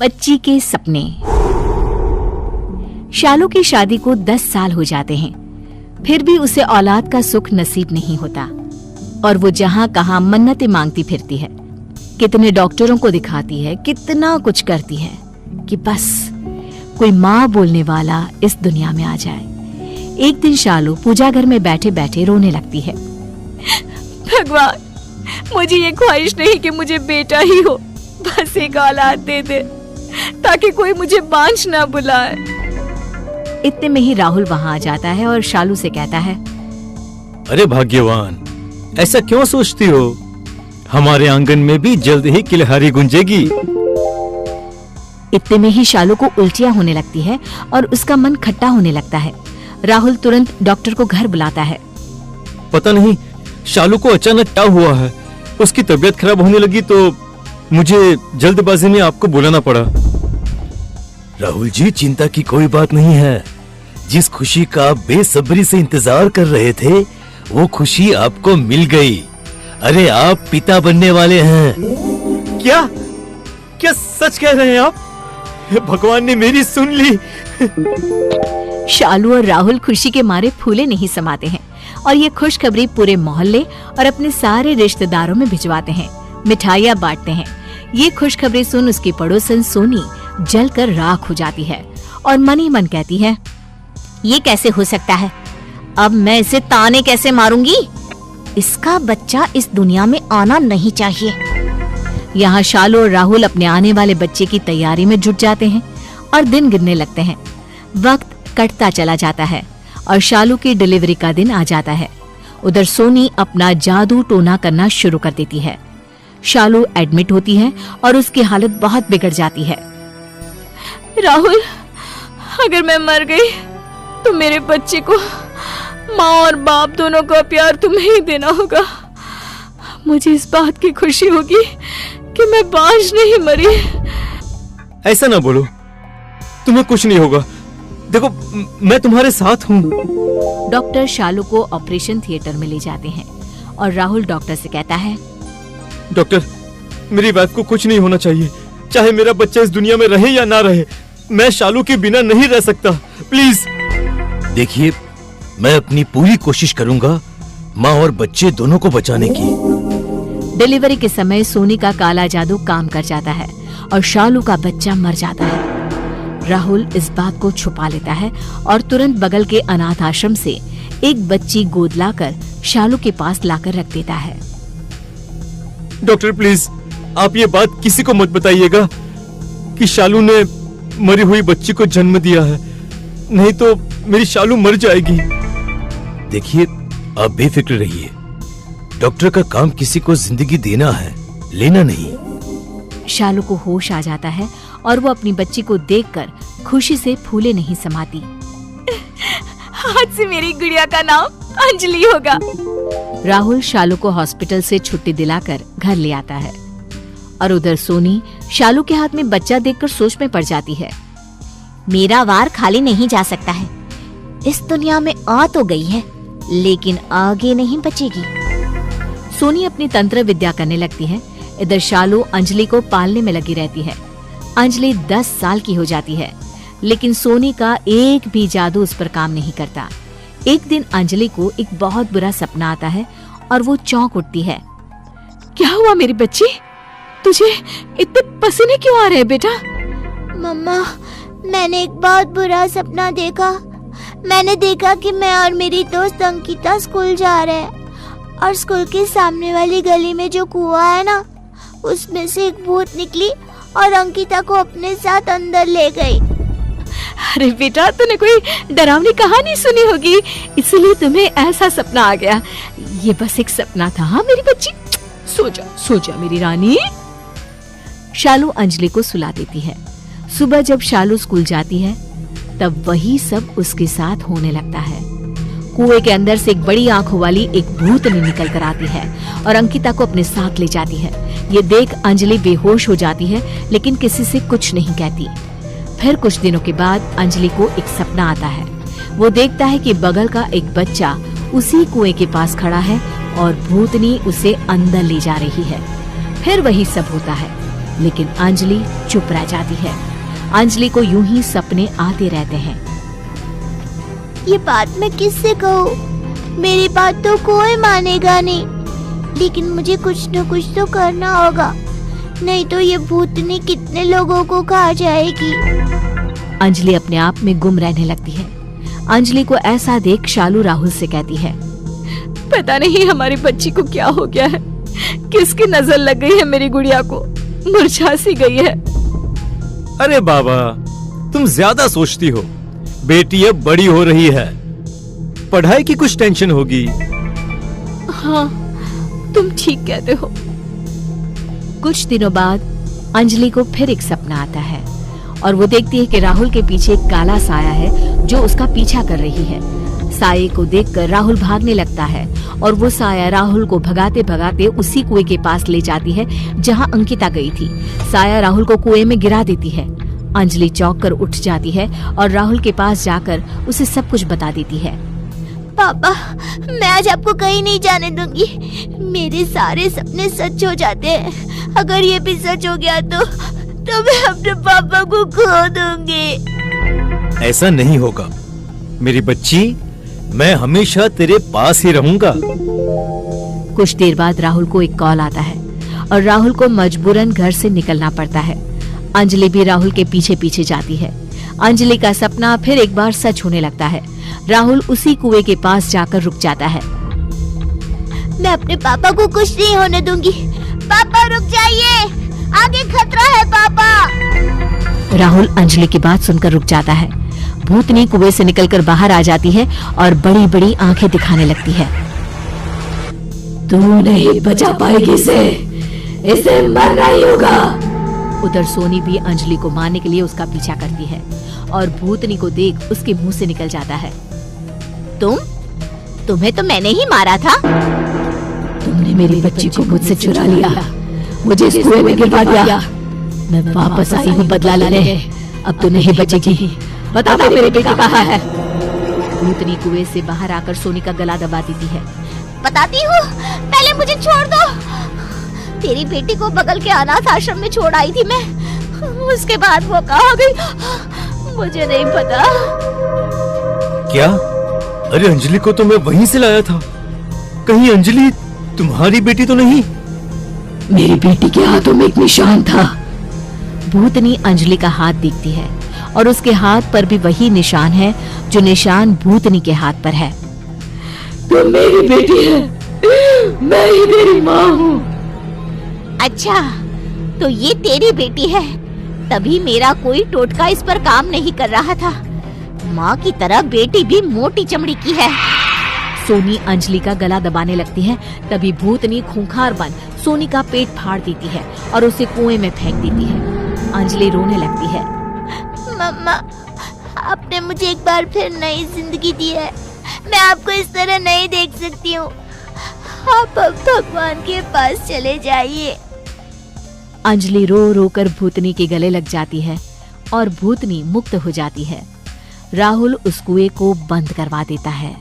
बच्ची के सपने। शालू की शादी को 10 साल हो जाते हैं, फिर भी उसे औलाद का सुख नसीब नहीं होता और वो जहाँ कहाँ मन्नतें मांगती फिरती है। कितने डॉक्टरों को दिखाती है, कितना कुछ करती है कि बस कोई माँ बोलने वाला इस दुनिया में आ जाए। एक दिन शालू पूजा घर में बैठे बैठे रोने लगती है। भगवान, मुझे ये ख्वाहिश नहीं कि मुझे बेटा ही हो, बस एक औलाद दे दे ताकि कोई मुझे बांझ ना बुलाए। इतने में ही राहुल वहाँ आ जाता है और शालू से कहता है, अरे भाग्यवान, ऐसा क्यों सोचती हो? हमारे आंगन में भी जल्द ही किलहारी गूंजेगी। इतने में ही शालू को उल्टियां होने लगती है और उसका मन खट्टा होने लगता है। राहुल तुरंत डॉक्टर को घर बुलाता है। पता नहीं शालू को अचानक क्या हुआ है, उसकी तबीयत खराब होने लगी तो मुझे जल्दबाजी में आपको बुलाना पड़ा। राहुल जी, चिंता की कोई बात नहीं है। जिस खुशी का आप बेसब्री से इंतजार कर रहे थे, वो खुशी आपको मिल गई। अरे आप पिता बनने वाले हैं। क्या क्या सच कह रहे हैं आप? भगवान ने मेरी सुन ली। शालू और राहुल खुशी के मारे फूले नहीं समाते हैं और ये खुशखबरी पूरे मोहल्ले और अपने सारे रिश्तेदारों में भिजवाते हैं, मिठाइयाँ बांटते हैं। ये खुशखबरी सुन उसकी पड़ोसन सोनी जलकर राख हो जाती है और मन ही मन कहती है, ये कैसे हो सकता है? अब मैं इसे ताने कैसे मारूंगी? इसका बच्चा इस दुनिया में आना नहीं चाहिए। यहाँ शालू और राहुल अपने आने वाले बच्चे की तैयारी में जुट जाते हैं और दिन गिनने लगते हैं। वक्त कटता चला जाता है और शालू की डिलीवरी का दिन आ जाता है। उधर सोनी अपना जादू टोना करना शुरू कर देती है। शालू एडमिट होती है और उसकी हालत बहुत बिगड़ जाती है। राहुल, अगर मैं मर गई तो मेरे बच्चे को माँ और बाप दोनों का प्यार तुम्हें ही देना होगा। मुझे इस बात की खुशी होगी कि मैं बांझ नहीं मरी। ऐसा ना बोलो, तुम्हें कुछ नहीं होगा। देखो, मैं तुम्हारे साथ हूँ। डॉक्टर शालू को ऑपरेशन थिएटर में ले जाते हैं और राहुल डॉक्टर से कहता है, डॉक्टर, मेरी वाइफ को कुछ नहीं होना चाहिए, चाहे मेरा बच्चा इस दुनिया में रहे या ना रहे। मैं शालू के बिना नहीं रह सकता, प्लीज। देखिए, मैं अपनी पूरी कोशिश करूंगा माँ और बच्चे दोनों को बचाने की। डिलीवरी के समय सोनी का काला जादू काम कर जाता है और शालू का बच्चा मर जाता है। राहुल इस बात को छुपा लेता है और तुरंत बगल के अनाथ आश्रम से एक बच्ची गोद लाकर शालू के पास लाकर रख देता है। डॉक्टर प्लीज, आप ये बात किसी को मत बताइएगा कि शालू ने मरी हुई बच्ची को जन्म दिया है, नहीं तो मेरी शालू मर जाएगी। देखिए, आप बेफिक्र रहिए। डॉक्टर का काम किसी को जिंदगी देना है, लेना नहीं। शालू को होश आ जाता है और वो अपनी बच्ची को देखकर खुशी से फूले नहीं समाती। आज से मेरी गुड़िया का नाम अंजलि होगा। राहुल शालू को हॉस्पिटल से छुट्टी दिलाकर घर ले आता है और उधर सोनी शालू के हाथ में बच्चा देखकर सोच में पड़ जाती है। मेरा वार खाली नहीं जा सकता है। इस दुनिया में आ तो गई है, लेकिन आगे नहीं बचेगी। सोनी अपनी तंत्र विद्या करने लगती है। इधर शालू अंजलि को पालने में लगी रहती है। अंजलि 10 साल की हो जाती है, लेकिन सोनी का एक भी जादू उस पर काम नहीं करता। एक दिन अंजलि को एक बहुत बुरा सपना आता है और वो चौंक उठती है। क्या हुआ मेरी बच्ची? तुझे इतने पसीने क्यों आ रहे हैं बेटा? मम्मा, मैंने एक बहुत बुरा सपना देखा। मैंने देखा कि मैं और मेरी दोस्त अंकिता स्कूल जा रहे हैं और स्कूल के सामने वाली गली में जो कुआं है ना, उसमें से एक भूत निकली और अंकिता को अपने साथ अंदर ले गई। अरे बेटा, तूने कोई डरावनी कहानी सुनी होगी, इसलिए तुम्हें ऐसा सपना आ गया। ये बस एक सपना था। हाँ मेरी बच्ची, सो जा मेरी रानी। शालू अंजलि को सुला देती है। सुबह जब शालू स्कूल जाती है तब वही सब उसके साथ होने लगता है। कुएं के अंदर से एक बड़ी आंखों वाली एक भूतनी निकल कर आती है और अंकिता को अपने साथ ले जाती है। ये देख अंजलि बेहोश हो जाती है, लेकिन किसी से कुछ नहीं कहती। फिर कुछ दिनों के बाद अंजलि को एक सपना आता है। वो देखता है कि बगल का एक बच्चा उसी कुएं के पास खड़ा है और भूतनी उसे अंदर ले जा रही है। फिर वही सब होता है। लेकिन अंजलि चुप रह जाती है। अंजलि को यूं ही सपने आते रहते हैं। ये बात मैं किससे कहूँ? मेरी बात तो कोई मानेगा नहीं, लेकिन मुझे कुछ न कुछ तो करना होगा, नहीं तो ये भूतनी कितने लोगों को खा जाएगी। अंजलि अपने आप में गुम रहने लगती है। अंजलि को ऐसा देख शालू राहुल से कहती है, पता नहीं हमारी बच्ची को क्या हो गया है, किसकी नजर लग गई है मेरी गुड़िया को, मुरझा सी गई है। अरे बाबा, तुम ज्यादा सोचती हो। बेटी अब बड़ी हो रही है, पढ़ाई की कुछ टेंशन होगी। हाँ, तुम ठीक कहते हो। कुछ दिनों बाद अंजलि को फिर एक सपना आता है और वो देखती है कि राहुल के पीछे एक काला साया है जो उसका पीछा कर रही है। साये को देखकर राहुल भागने लगता है और वो साया राहुल को भगाते भगाते उसी कुएं के पास ले जाती है जहां अंकिता गई थी। साया राहुल को कुएं में गिरा देती है। अंजलि चौंक कर उठ जाती है और राहुल के पास जाकर उसे सब कुछ बता देती है। पापा, मैं आज आपको कहीं नहीं जाने दूंगी। मेरे सारे सपने सच हो जाते हैं। अगर ये भी सच हो गया तो मैं अपने पापा को खो दूंगी। ऐसा नहीं होगा मेरी बच्ची, मैं हमेशा तेरे पास ही रहूंगा। कुछ देर बाद राहुल को एक कॉल आता है और राहुल को मजबूरन घर से निकलना पड़ता है। अंजलि भी राहुल के पीछे पीछे जाती है। अंजलि का सपना फिर एक बार सच होने लगता है। राहुल उसी कुएं के पास जाकर रुक जाता है। मैं अपने पापा को कुछ नहीं होने दूंगी। पापा रुक जाइए, आगे खतरा है पापा। राहुल अंजलि की बात सुनकर रुक जाता है। भूतनी कुएं से निकलकर बाहर आ जाती है और बड़ी बड़ी आंखें दिखाने लगती है। तू नहीं बचा पाएगी इसे मरना ही होगा। उधर सोनी भी अंजलि को मारने के लिए उसका पीछा करती है और भूतनी को देख उसके मुंह से निकल जाता है, तुम्हें तो मैंने ही मारा था। तुमने मेरी बच्ची को मुझसे चुरा लिया, मुझे इस कुएं में गिरवा दिया। मैं वापस आई हूँ बदला लेने, अब तो नहीं बचेगी। बता मेरे बेटा कहाँ है? भूतनी कुएं से बाहर आकर सोनी का गला दबा देती है। बताती हूँ, पहले मुझे छोड़ दो। तेरी बेटी को बगल के अनाथ आश्रम में छोड़ आई थी मैं, उसके बाद वो कहाँ गई मुझे नहीं पता। क्या? अरे अंजलि को तो मैं वहीं से लाया था। कहीं अंजलि तुम्हारी बेटी तो नहीं? मेरी बेटी के हाथों में एक निशान था। भूतनी अंजलि का हाथ देखती है और उसके हाथ पर भी वही निशान है जो निशान भूतनी के हाथ पर है। तो मेरी बेटी है, मैं ही तेरी माँ हूँ। अच्छा, तो ये तेरी बेटी है, तभी मेरा कोई टोटका इस पर काम नहीं कर रहा था। माँ की तरह बेटी भी मोटी चमड़ी की है। सोनी अंजलि का गला दबाने लगती है। तभी भूतनी खूंखार बन सोनी का पेट फाड़ देती है और उसे कुएं में फेंक देती है। अंजलि रोने लगती है। मम्मा, आपने मुझे एक बार फिर नई जिंदगी दी है। मैं आपको इस तरह नहीं देख सकती हूँ। आप अब भगवान के पास चले जाइए। अंजलि रो रो कर भूतनी के गले लग जाती है और भूतनी मुक्त हो जाती है। राहुल उस कुएं को बंद करवा देता है।